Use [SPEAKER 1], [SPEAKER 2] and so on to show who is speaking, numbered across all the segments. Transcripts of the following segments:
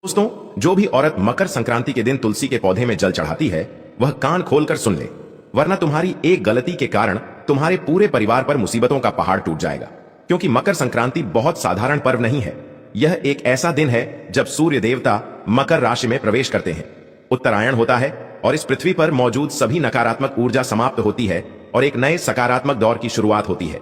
[SPEAKER 1] दोस्तों, जो भी औरत मकर संक्रांति के दिन तुलसी के पौधे में जल चढ़ाती है वह कान खोलकर सुन ले, वरना तुम्हारी एक गलती के कारण तुम्हारे पूरे परिवार पर मुसीबतों का पहाड़ टूट जाएगा। क्योंकि मकर संक्रांति बहुत साधारण पर्व नहीं है। यह एक ऐसा दिन है जब सूर्य देवता मकर राशि में प्रवेश करते हैं, उत्तरायण होता है और इस पृथ्वी पर मौजूद सभी नकारात्मक ऊर्जा समाप्त होती है और एक नए सकारात्मक दौर की शुरुआत होती है।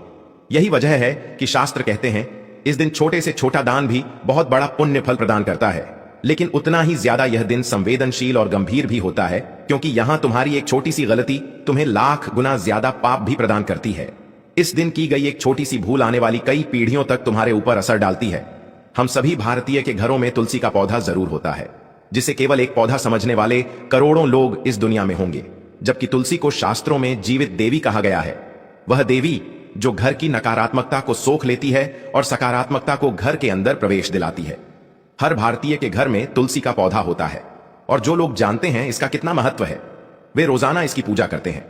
[SPEAKER 1] यही वजह है कि शास्त्र कहते हैं इस दिन छोटे से छोटा दान भी बहुत बड़ा पुण्य फल प्रदान करता है। लेकिन उतना ही ज्यादा यह दिन संवेदनशील और गंभीर भी होता है, क्योंकि यहां तुम्हारी एक छोटी सी गलती तुम्हें लाख गुना ज्यादा पाप भी प्रदान करती है। इस दिन की गई एक छोटी सी भूल आने वाली कई पीढ़ियों तक तुम्हारे ऊपर असर डालती है। हम सभी भारतीय के घरों में तुलसी का पौधा जरूर होता है, जिसे केवल एक पौधा समझने वाले करोड़ों लोग इस दुनिया में होंगे। जबकि तुलसी को शास्त्रों में जीवित देवी कहा गया है। वह देवी जो घर की नकारात्मकता को सोख लेती है और सकारात्मकता को घर के अंदर प्रवेश दिलाती है। हर भारतीय के घर में तुलसी का पौधा होता है और जो लोग जानते हैं इसका कितना महत्व है वे रोजाना इसकी पूजा करते हैं।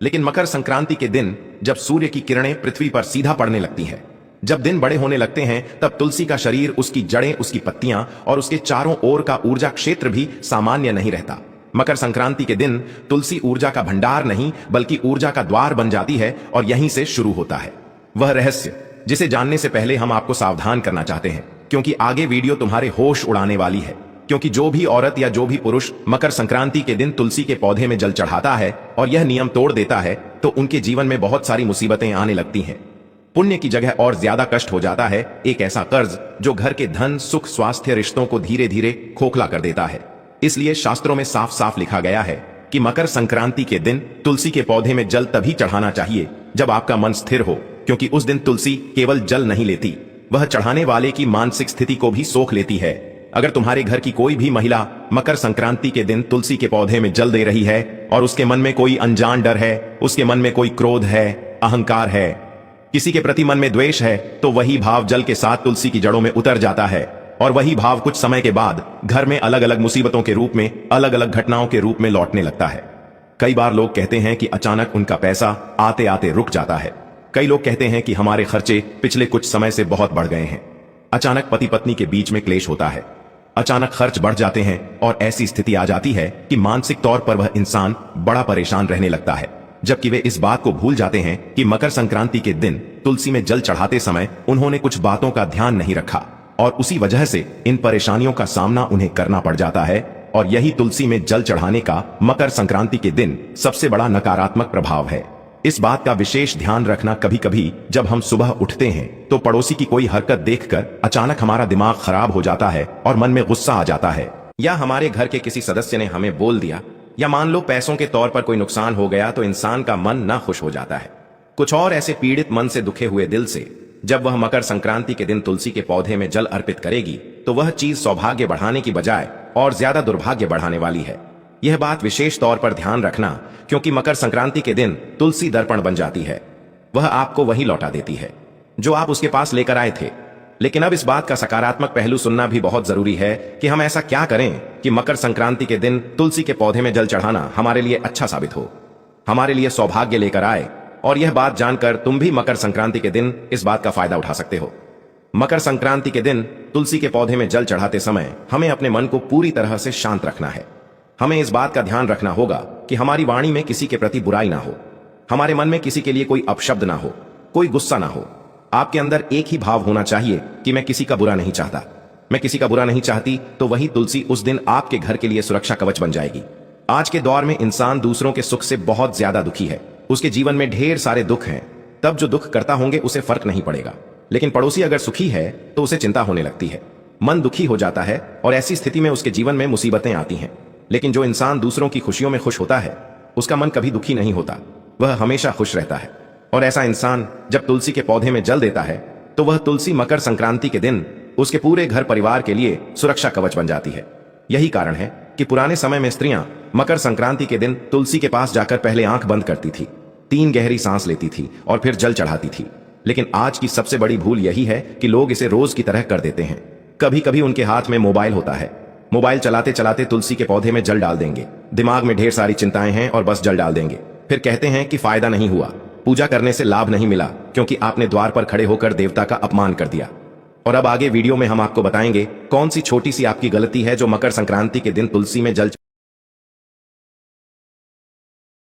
[SPEAKER 1] लेकिन मकर संक्रांति के दिन जब सूर्य की किरणें पृथ्वी पर सीधा पड़ने लगती हैं, जब दिन बड़े होने लगते हैं, तब तुलसी का शरीर, उसकी जड़ें, उसकी पत्तियां और उसके चारों ओर का ऊर्जा क्षेत्र भी सामान्य नहीं रहता। मकर संक्रांति के दिन तुलसी ऊर्जा का भंडार नहीं बल्कि ऊर्जा का द्वार बन जाती है और यहीं से शुरू होता है वह रहस्य, जिसे जानने से पहले हम आपको सावधान करना चाहते हैं, क्योंकि आगे वीडियो तुम्हारे होश उड़ाने वाली है। क्योंकि जो भी औरत या जो भी पुरुष मकर संक्रांति के दिन तुलसी के पौधे में जल चढ़ाता है और यह नियम तोड़ देता है तो उनके जीवन में बहुत सारी मुसीबतें आने लगती हैं। पुण्य की जगह और ज्यादा कष्ट हो जाता है एक ऐसा कर्ज जो घर के धन, सुख, स्वास्थ्य, रिश्तों को धीरे धीरे खोखला कर देता है। इसलिए शास्त्रों में साफ साफ लिखा गया है कि मकर संक्रांति के दिन तुलसी के पौधे में जल तभी चढ़ाना चाहिए जब आपका मन स्थिर हो, क्योंकि उस दिन तुलसी केवल जल नहीं लेती, वह चढ़ाने वाले की मानसिक स्थिति को भी सोख लेती है। अगर तुम्हारे घर की कोई भी महिला मकर संक्रांति के दिन तुलसी के पौधे में जल दे रही है और उसके मन में कोई अनजान डर है, उसके मन में कोई क्रोध है, अहंकार है, किसी के प्रति मन में द्वेष है, तो वही भाव जल के साथ तुलसी की जड़ों में उतर जाता है और वही भाव कुछ समय के बाद घर में अलग अलग मुसीबतों के रूप में, अलग अलग घटनाओं के रूप में लौटने लगता है। कई बार लोग कहते हैं कि अचानक उनका पैसा आते आते रुक जाता है। कई लोग कहते हैं कि हमारे खर्चे पिछले कुछ समय से बहुत बढ़ गए हैं। अचानक पति पत्नी के बीच में क्लेश होता है, अचानक खर्च बढ़ जाते हैं और ऐसी स्थिति आ जाती है कि मानसिक तौर पर वह इंसान बड़ा परेशान रहने लगता है। जबकि वे इस बात को भूल जाते हैं कि मकर संक्रांति के दिन तुलसी में जल चढ़ाते समय उन्होंने कुछ बातों का ध्यान नहीं रखा और उसी वजह से इन परेशानियों का सामना उन्हें करना पड़ जाता है। और यही तुलसी में जल चढ़ाने का मकर संक्रांति के दिन सबसे बड़ा नकारात्मक प्रभाव है। इस बात का विशेष ध्यान रखना, कभी कभी जब हम सुबह उठते हैं तो पड़ोसी की कोई हरकत देखकर अचानक हमारा दिमाग खराब हो जाता है और मन में गुस्सा आ जाता है, या हमारे घर के किसी सदस्य ने हमें बोल दिया, या मान लो पैसों के तौर पर कोई नुकसान हो गया, तो इंसान का मन ना खुश हो जाता है। कुछ और ऐसे पीड़ित मन से, दुखे हुए दिल से जब वह मकर संक्रांति के दिन तुलसी के पौधे में जल अर्पित करेगी तो वह चीज सौभाग्य बढ़ाने की बजाय और ज्यादा दुर्भाग्य बढ़ाने वाली है। यह बात विशेष तौर पर ध्यान रखना, क्योंकि मकर संक्रांति के दिन तुलसी दर्पण बन जाती है। वह आपको वही लौटा देती है जो आप उसके पास लेकर आए थे। लेकिन अब इस बात का सकारात्मक पहलू सुनना भी बहुत जरूरी है कि हम ऐसा क्या करें कि मकर संक्रांति के दिन तुलसी के पौधे में जल चढ़ाना हमारे लिए अच्छा साबित हो, हमारे लिए सौभाग्य लेकर आए। और यह बात जानकर तुम भी मकर संक्रांति के दिन इस बात का फायदा उठा सकते हो। मकर संक्रांति के दिन तुलसी के पौधे में जल चढ़ाते समय हमें अपने मन को पूरी तरह से शांत रखना है। हमें इस बात का ध्यान रखना होगा कि हमारी वाणी में किसी के प्रति बुराई ना हो, हमारे मन में किसी के लिए कोई अपशब्द ना हो, कोई गुस्सा ना हो। आपके अंदर एक ही भाव होना चाहिए कि मैं किसी का बुरा नहीं चाहता, मैं किसी का बुरा नहीं चाहती, तो वही तुलसी उस दिन आपके घर के लिए सुरक्षा कवच बन जाएगी। आज के दौर में इंसान दूसरों के सुख से बहुत ज्यादा दुखी है, उसके जीवन में ढेर सारे दुख हैं। तब जो दुख करता होंगे उसे फर्क नहीं पड़ेगा, लेकिन पड़ोसी अगर सुखी है तो उसे चिंता होने लगती है, मन दुखी हो जाता है और ऐसी स्थिति में उसके जीवन में मुसीबतें आती हैं। लेकिन जो इंसान दूसरों की खुशियों में खुश होता है उसका मन कभी दुखी नहीं होता, वह हमेशा खुश रहता है। और ऐसा इंसान जब तुलसी के पौधे में जल देता है तो वह तुलसी मकर संक्रांति के दिन उसके पूरे घर परिवार के लिए सुरक्षा कवच बन जाती है। यही कारण है कि पुराने समय में स्त्रियां मकर संक्रांति के दिन तुलसी के पास जाकर पहले आंख बंद करती थी, 3 गहरी सांस लेती थी और फिर जल चढ़ाती थी। लेकिन आज की सबसे बड़ी भूल यही है कि लोग इसे रोज की तरह कर देते हैं। कभी कभी उनके हाथ में मोबाइल होता है, मोबाइल चलाते चलाते तुलसी के पौधे में जल डाल देंगे, दिमाग में ढेर सारी चिंताएं हैं और बस जल डाल देंगे। फिर कहते हैं कि फायदा नहीं हुआ, पूजा करने से लाभ नहीं मिला, क्योंकि आपने द्वार पर खड़े होकर देवता का अपमान कर दिया। और अब आगे वीडियो में हम आपको बताएंगे कौन सी छोटी सी आपकी गलती है जो मकर संक्रांति के दिन तुलसी में जल